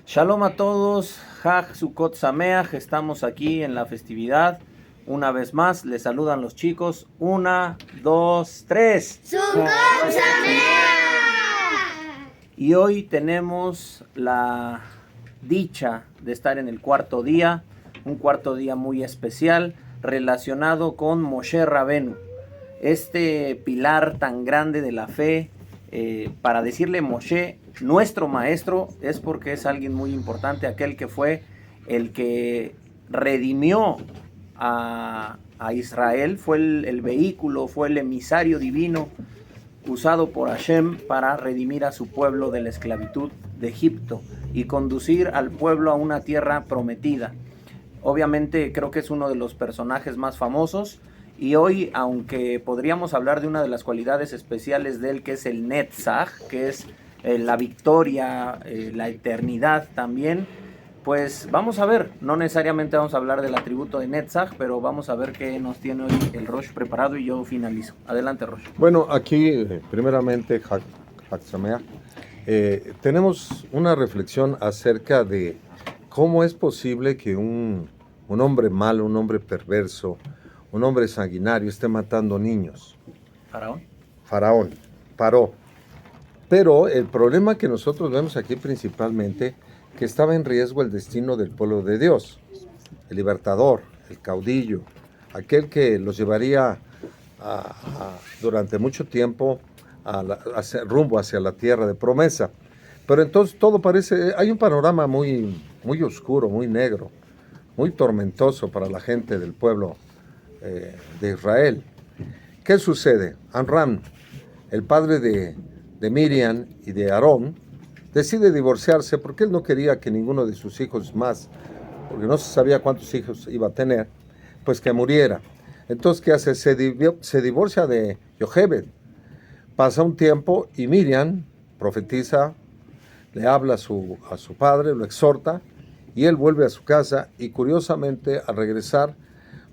Shalom a todos, Hag Sukkot Sameach, estamos aquí en la festividad. Una vez más, les saludan los chicos. 1, 2, 3. ¡Sukkot Sameach! Y hoy tenemos la dicha de estar en el cuarto día, un cuarto día muy especial relacionado con Moshe Rabenu, este pilar tan grande de la fe. Para decirle Moshe, nuestro maestro, es porque es alguien muy importante, aquel que fue el que redimió a Israel, fue el vehículo, fue el emisario divino usado por Hashem para redimir a su pueblo de la esclavitud de Egipto y conducir al pueblo a una tierra prometida. Obviamente creo que es uno de los personajes más famosos. Y hoy, aunque podríamos hablar de una de las cualidades especiales de él, que es el Netzach, que es la victoria, la eternidad también, pues vamos a ver, no necesariamente vamos a hablar del atributo de Netzach, pero vamos a ver qué nos tiene hoy el Rosh preparado y yo finalizo. Adelante, Rosh. Bueno, aquí primeramente, Hag Sameach, tenemos una reflexión acerca de cómo es posible que un hombre malo, un hombre perverso, un hombre sanguinario esté matando niños. Faraón, Paró. Pero el problema que nosotros vemos aquí principalmente, que estaba en riesgo el destino del pueblo de Dios, el libertador, el caudillo, aquel que los llevaría durante mucho tiempo rumbo hacia la tierra de promesa. Pero entonces todo parece, hay un panorama muy, muy oscuro, muy negro, muy tormentoso para la gente del pueblo de Israel. ¿Qué sucede? Amram, el padre de Miriam y de Aarón, decide divorciarse porque él no quería que ninguno de sus hijos más, porque no se sabía cuántos hijos iba a tener, pues que muriera. Entonces, ¿qué hace? Se divorcia de Yochebed. Pasa un tiempo y Miriam profetiza, le habla a su padre, lo exhorta, y él vuelve a su casa y curiosamente al regresar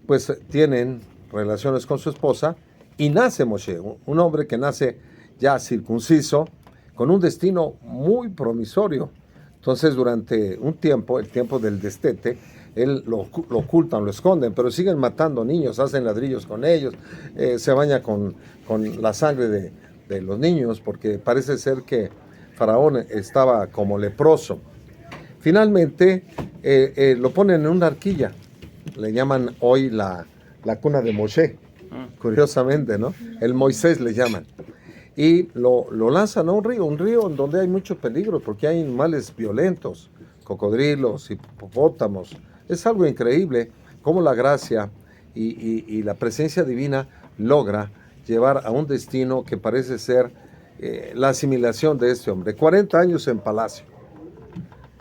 pues tienen relaciones con su esposa y nace Moshe, un hombre que nace ya circunciso, con un destino muy promisorio. Entonces durante un tiempo, el tiempo del destete, él lo ocultan, lo esconden, pero siguen matando niños, hacen ladrillos con ellos, se baña con la sangre de los niños, porque parece ser que Faraón estaba como leproso. Finalmente lo ponen en una arquilla, le llaman hoy la cuna de Moshe, curiosamente, ¿no? El Moisés le llaman. Y lo lanzan a un río en donde hay mucho peligro, porque hay animales violentos, cocodrilos, hipopótamos. Es algo increíble cómo la gracia y la presencia divina logra llevar a un destino que parece ser la asimilación de este hombre. 40 años en palacio.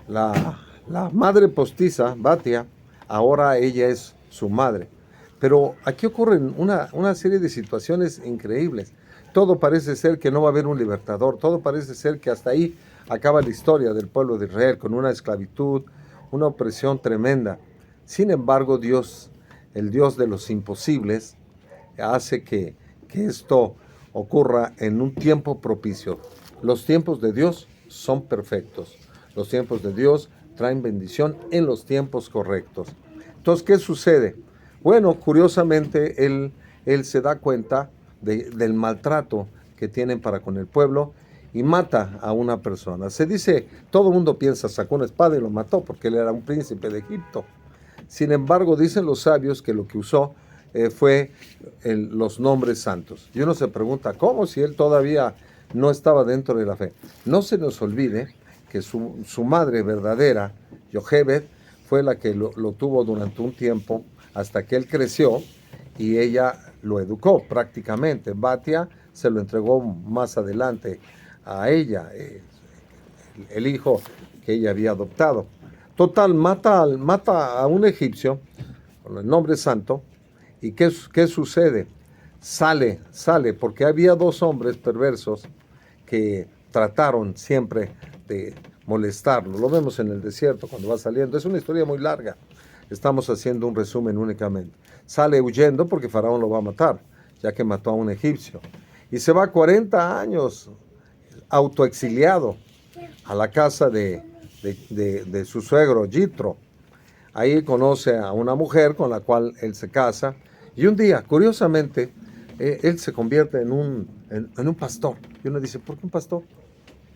La madre postiza, Batia, ahora ella es su madre. Pero aquí ocurren una serie de situaciones increíbles. Todo parece ser que no va a haber un libertador. Todo parece ser que hasta ahí acaba la historia del pueblo de Israel, con una esclavitud, una opresión tremenda. Sin embargo, Dios, el Dios de los imposibles, hace que esto ocurra en un tiempo propicio. Los tiempos de Dios son perfectos. Los tiempos de Dios traen bendición en los tiempos correctos. Entonces, ¿qué sucede? Bueno, curiosamente, él se da cuenta del maltrato que tienen para con el pueblo y mata a una persona. Se dice, todo el mundo piensa, sacó una espada y lo mató porque él era un príncipe de Egipto. Sin embargo, dicen los sabios que lo que usó fue los nombres santos. Y uno se pregunta, ¿cómo si él todavía no estaba dentro de la fe? No se nos olvide que su madre verdadera, Yochebed, fue la que lo tuvo durante un tiempo hasta que él creció y ella lo educó prácticamente. Batia se lo entregó más adelante a ella, el hijo que ella había adoptado. Total, mata a un egipcio con el nombre santo. ¿Y qué sucede? Sale, porque había dos hombres perversos que trataron siempre de molestarlo. Lo vemos en el desierto cuando va saliendo. Es una historia muy larga. Estamos haciendo un resumen únicamente. Sale huyendo porque Faraón lo va a matar, ya que mató a un egipcio. Y se va 40 años autoexiliado a la casa de de su suegro, Yitro. Ahí conoce a una mujer con la cual él se casa y un día, curiosamente, él se convierte en un pastor. Y uno dice, ¿por qué un pastor?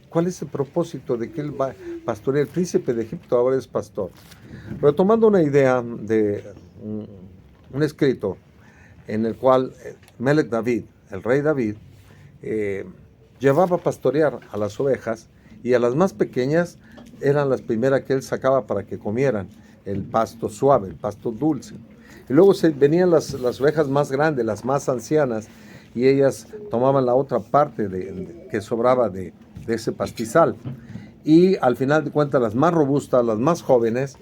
¿Cuál es el propósito de que él va a pastorear? El príncipe de Egipto ahora es pastor. Retomando una idea de un escrito en el cual Melech David, el rey David, llevaba a pastorear a las ovejas y a las más pequeñas eran las primeras que él sacaba para que comieran el pasto suave, el pasto dulce. Y luego venían las ovejas más grandes, las más ancianas, y ellas tomaban la otra parte que sobraba de ese pastizal. Y al final de cuentas las más robustas, las más jóvenes,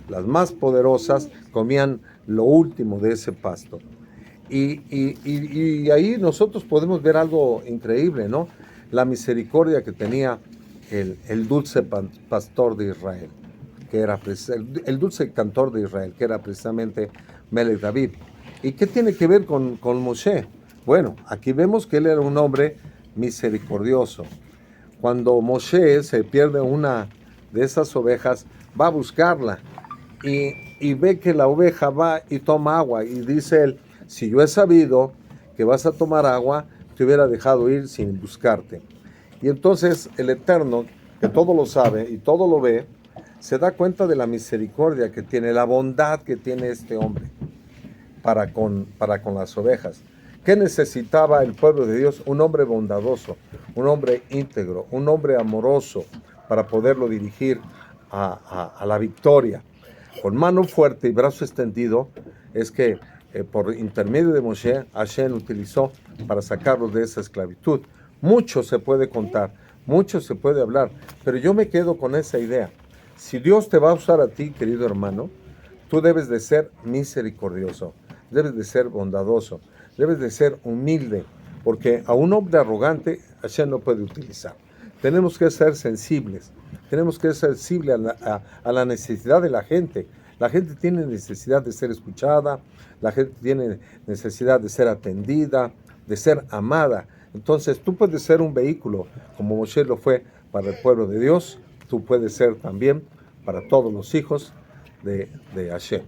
las más poderosas, comían lo último de ese pasto. Y ahí nosotros podemos ver algo increíble, ¿no? La misericordia que tenía el dulce pastor de Israel, que era el dulce cantor de Israel, que era precisamente Melech David. ¿Y qué tiene que ver con Moshe? Bueno, aquí vemos que él era un hombre misericordioso. Cuando Moshe se pierde una de esas ovejas, va a buscarla y ve que la oveja va y toma agua y dice él, si yo he sabido que vas a tomar agua, te hubiera dejado ir sin buscarte. Y entonces el Eterno, que todo lo sabe y todo lo ve, se da cuenta de la misericordia que tiene, la bondad que tiene este hombre para con las ovejas. ¿Qué necesitaba el pueblo de Dios? Un hombre bondadoso, un hombre íntegro, un hombre amoroso para poderlo dirigir a la victoria. Con mano fuerte y brazo extendido es que por intermedio de Moshe, Hashem utilizó para sacarlos de esa esclavitud. Mucho se puede contar, mucho se puede hablar, pero yo me quedo con esa idea. Si Dios te va a usar a ti, querido hermano, tú debes de ser misericordioso, debes de ser bondadoso, debes de ser humilde, porque a un hombre arrogante Hashem no puede utilizar. Tenemos que ser sensibles, tenemos que ser sensibles a la necesidad de la gente. La gente tiene necesidad de ser escuchada, la gente tiene necesidad de ser atendida, de ser amada. Entonces tú puedes ser un vehículo, como Moshe lo fue para el pueblo de Dios, tú puedes ser también para todos los hijos de Hashem.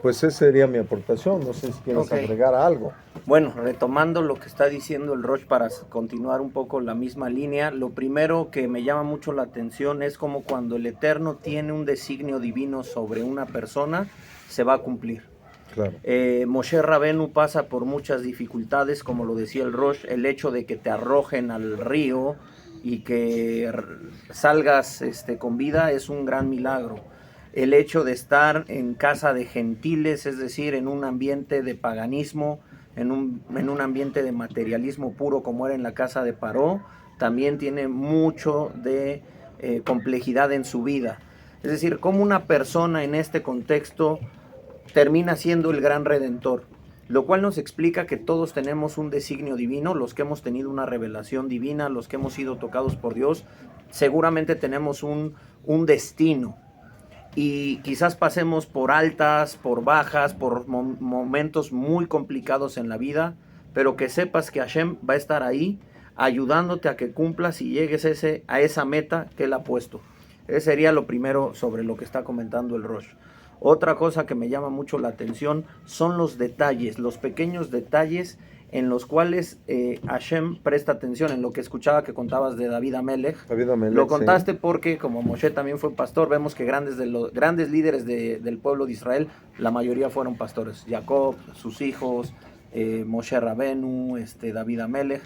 Pues esa sería mi aportación, no sé si quieres agregar algo. Bueno, retomando lo que está diciendo el Rosh para continuar un poco la misma línea, lo primero que me llama mucho la atención es como cuando el Eterno tiene un designio divino sobre una persona, se va a cumplir. Claro. Moshe Rabenu pasa por muchas dificultades, como lo decía el Rosh, el hecho de que te arrojen al río y que salgas con vida es un gran milagro. El hecho de estar en casa de gentiles, es decir, en un ambiente de paganismo, en un ambiente de materialismo puro como era en la casa de Paró, también tiene mucho de complejidad en su vida. Es decir, cómo una persona en este contexto termina siendo el gran redentor, lo cual nos explica que todos tenemos un designio divino, los que hemos tenido una revelación divina, los que hemos sido tocados por Dios, seguramente tenemos un destino. Y quizás pasemos por altas, por bajas, por momentos muy complicados en la vida, pero que sepas que Hashem va a estar ahí ayudándote a que cumplas y llegues a esa meta que Él ha puesto. Ese sería lo primero sobre lo que está comentando el Rosh. Otra cosa que me llama mucho la atención son los detalles, los pequeños detalles en los cuales Hashem presta atención. En lo que escuchaba que contabas de David Amelech, lo contaste sí. Porque como Moshe también fue pastor, vemos que grandes líderes del pueblo de Israel, la mayoría fueron pastores. Jacob, sus hijos, Moshe Rabenu, David Amelech.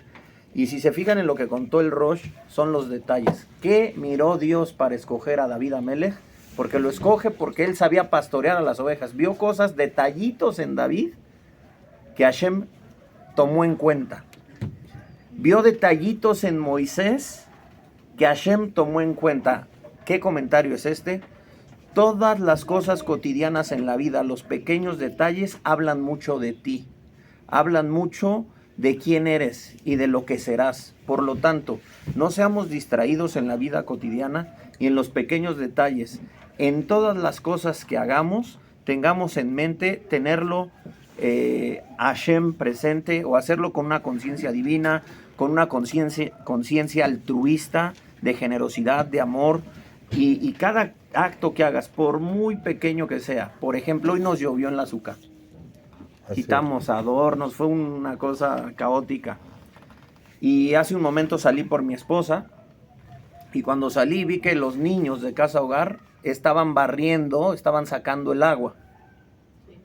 Y si se fijan en lo que contó el Rosh, son los detalles. ¿Qué miró Dios para escoger a David Amelech? Porque lo escoge porque él sabía pastorear a las ovejas. Vio cosas, detallitos en David que Hashem tomó en cuenta. Vio detallitos en Moisés que Hashem tomó en cuenta. ¿Qué comentario es este? Todas las cosas cotidianas en la vida, los pequeños detalles, hablan mucho de ti. Hablan mucho de quién eres y de lo que serás. Por lo tanto, no seamos distraídos en la vida cotidiana y en los pequeños detalles. En todas las cosas que hagamos, tengamos en mente tenerlo Hashem presente o hacerlo con una conciencia divina, con una conciencia altruista, de generosidad, de amor, Y cada acto que hagas, por muy pequeño que sea, por ejemplo, hoy nos llovió en la azúcar. Quitamos adornos, fue una cosa caótica. Y hace un momento salí por mi esposa, y cuando salí vi que los niños de Casa Hogar estaban barriendo, estaban sacando el agua.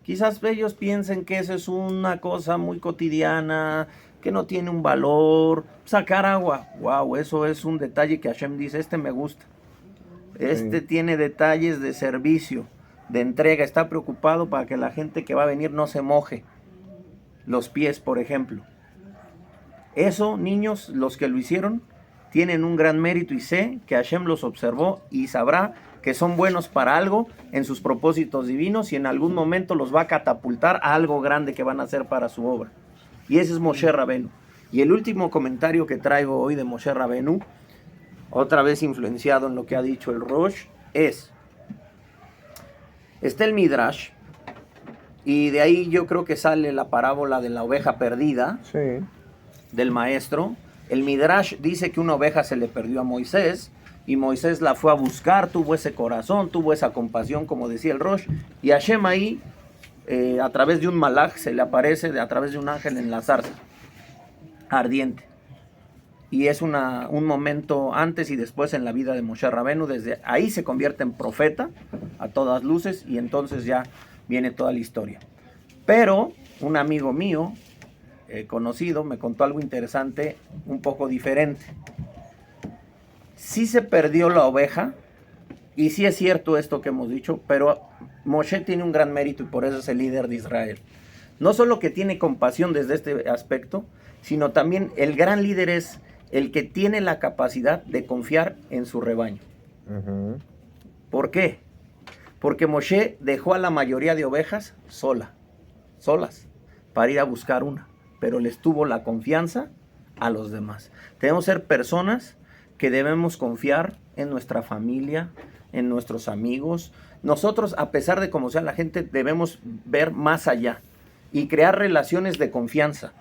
Quizás ellos piensen que eso es una cosa muy cotidiana, que no tiene un valor. Sacar agua, wow, eso es un detalle que Hashem dice, este me gusta. Este tiene detalles de servicio, de entrega, está preocupado para que la gente que va a venir no se moje los pies, por ejemplo. Eso, niños, los que lo hicieron, tienen un gran mérito y sé que Hashem los observó y sabrá que son buenos para algo en sus propósitos divinos y en algún momento los va a catapultar a algo grande que van a hacer para su obra. Y ese es Moshe Rabenu. Y el último comentario que traigo hoy de Moshe Rabenu, otra vez influenciado en lo que ha dicho el Rosh, está el Midrash, y de ahí yo creo que sale la parábola de la oveja perdida, del maestro. El Midrash dice que una oveja se le perdió a Moisés, y Moisés la fue a buscar, tuvo ese corazón, tuvo esa compasión, como decía el Rosh, y Hashem ahí, a través de un malaj, se le aparece a través de un ángel en la zarza ardiente. Y es un momento antes y después en la vida de Moshe Rabenu. Desde ahí se convierte en profeta a todas luces y entonces ya viene toda la historia. Pero un amigo mío, conocido, me contó algo interesante, un poco diferente. Sí se perdió la oveja, y sí es cierto esto que hemos dicho, pero Moshe tiene un gran mérito y por eso es el líder de Israel. No solo que tiene compasión desde este aspecto, sino también el gran líder es el que tiene la capacidad de confiar en su rebaño. ¿Por qué? Porque Moshe dejó a la mayoría de ovejas solas, para ir a buscar una, pero les tuvo la confianza a los demás. Debemos ser personas que debemos confiar en nuestra familia, en nuestros amigos. Nosotros, a pesar de cómo sea la gente, debemos ver más allá y crear relaciones de confianza.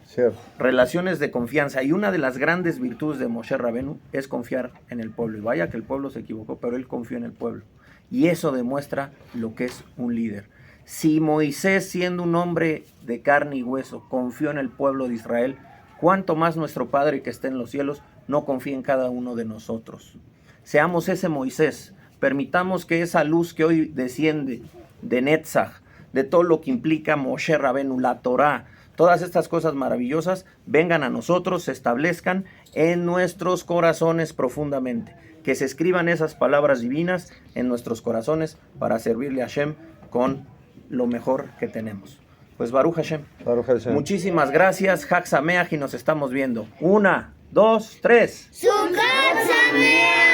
Cierto. Relaciones de confianza. Y una de las grandes virtudes de Moshe Rabenu es confiar en el pueblo. Y vaya que el pueblo se equivocó, pero él confió en el pueblo. Y eso demuestra lo que es un líder. Si Moisés, siendo un hombre de carne y hueso, confió en el pueblo de Israel, ¿cuánto más nuestro Padre que está en los cielos no confía en cada uno de nosotros? Seamos ese Moisés. Permitamos que esa luz que hoy desciende de Netzach, de todo lo que implica Moshe Rabenu, la Torah, todas estas cosas maravillosas, vengan a nosotros, se establezcan en nuestros corazones profundamente. Que se escriban esas palabras divinas en nuestros corazones para servirle a Hashem con lo mejor que tenemos. Pues Baruch Hashem. Baruch Hashem. Muchísimas gracias. Chag Sameach y nos estamos viendo. 1, 2, 3. Sukkot Sameach.